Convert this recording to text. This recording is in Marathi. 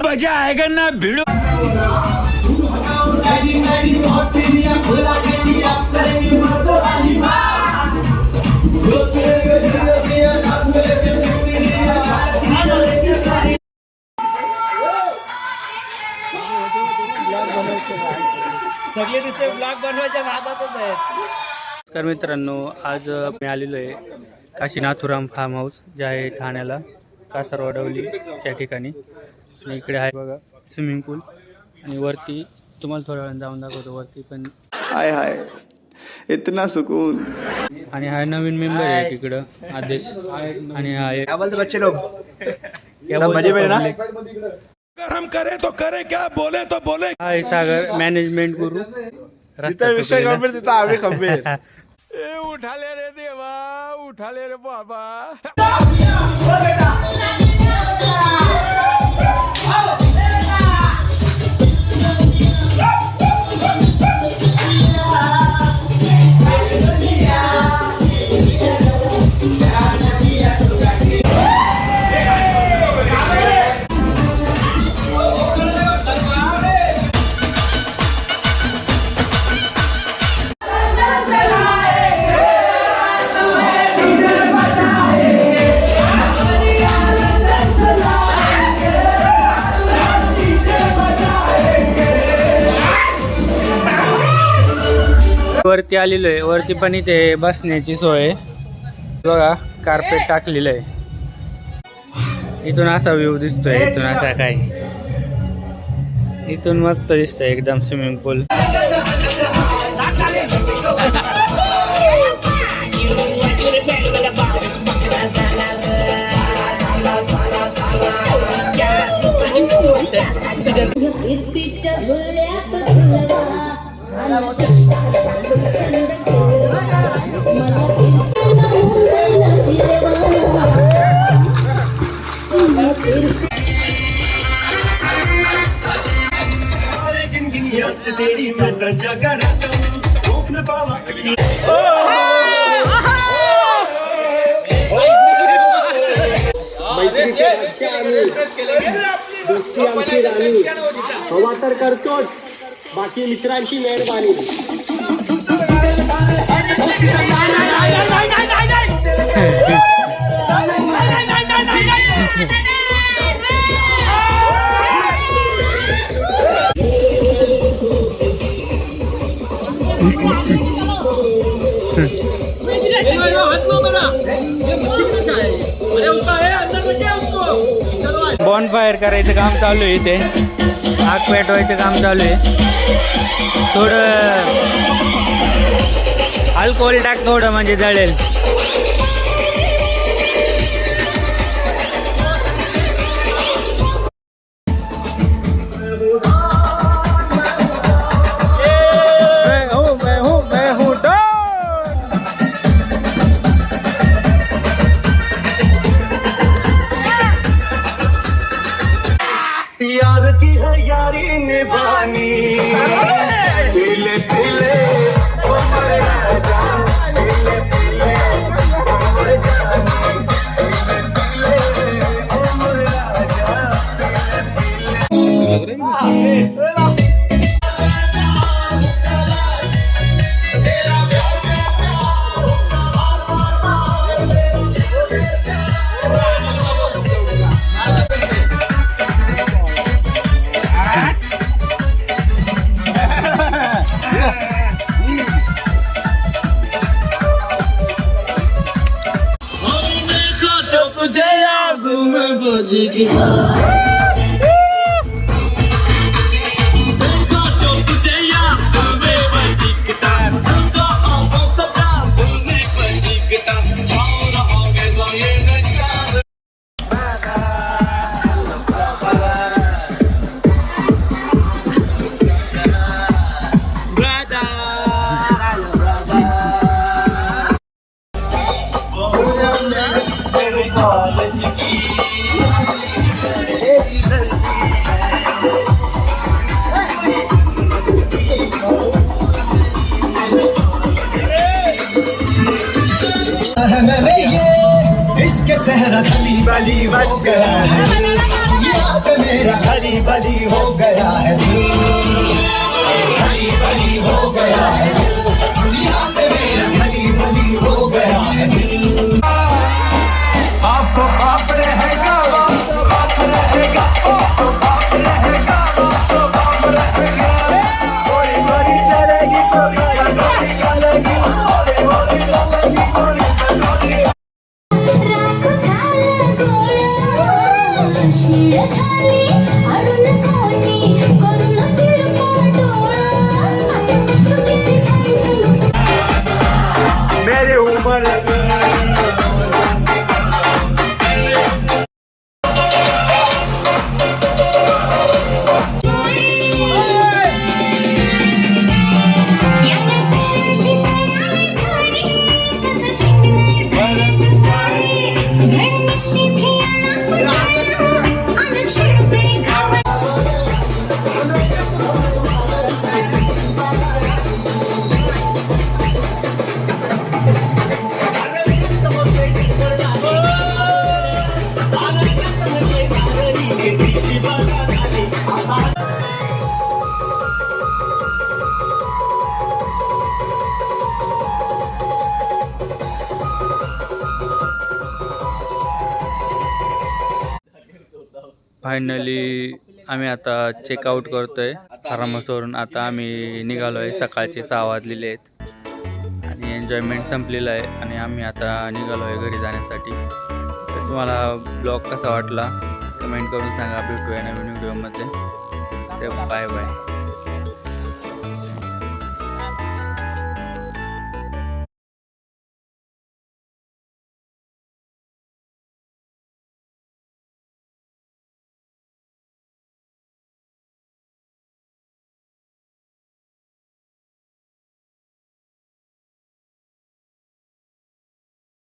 मजा आएगा ना भिड़ो। सगळे तिथे ब्लॉग बनवायच्या नादातच आहेत. नमस्कार मित्रांनो, आज मी आलेलो आहे काशीनाथुराम फार्म हाऊस जे आहे ठाण्याला कासारवाडवली त्या ठिकाणी. आणि इकडे आहे बघा स्विमिंग पूल आणि वरती तुम्हाला थोड्या वेळाने जाऊन दाखवतो वरती पण. हाय हाय इतना सुकून. आणि हा नवीन मेंबर आहे तिकडं आदेश. आणि हा एक बच्चे लोग सब मजे में ना. अगर हम करें तो करें, क्या बोले तो बोले. हा आहे सागर मॅनेजमेंट गुरु. तिथं विषय गंभीर, तिथं आम्ही गंभीर. उठा ले रे देवा, उठा ले रे बाबा. वरती आलेलो आहे. वरती पण इथे बसण्याची सोय बघा, कार्पेट टाकलेलं आहे. इथून असा व्ह्यू दिसतोय. इथून असा काय, इथून मस्त दिसतोय एकदम स्विमिंग पूल. तेरी मैं तो जगा रहता हूँ, भूख न पावा अखी. हवा तर करतोच, बाकी मित्रांची मेहरबानी. बॉन फायर करायचं काम चालू आहे इथे. आग पेटवायचं काम चालू आहे. थोडं अल्कोहोल टाक थोडं म्हणजे जळेल. यार की है यारी निभानी. दिले दिले ओ मर जा, दिले दिले ओ मर जा, दिले दिले ओ मर जा, दिले दिले. इश्क सहरा खली वाली बच गया है. मेरा खली बली हो गया है दिल, खली बली हो गया है दिल, दुनिया से मेरा खली बली हो गया है दिल। आपको बाप रहेगा, बाप रहेगा, आपको बाप रहेगा, आपको बाप रहेगा। गोली गोली चलेगी, गोली गोली चलेगी, गोली गोली चलेगी, गोली गोली। राख झालं गोळा शिळ खाली अडून कोणी करून तिरपा डोळा आता कसं किती छान मेरे उमर फायनली आम्ही आता चेकआउट करतोय फार्महाऊसवरून. आता आम्ही निघालो आहे, सकाळचे 6 वाजलेले आहेत आणि एन्जॉयमेंट संपलेलं आहे आणि आम्ही आता निघालो आहे घरी जाण्यासाठी. तर तुम्हाला ब्लॉग कसा वाटला कमेंट करून सांगा. भेटूया नवीन व्हिडिओमध्ये. ते बाय बाय.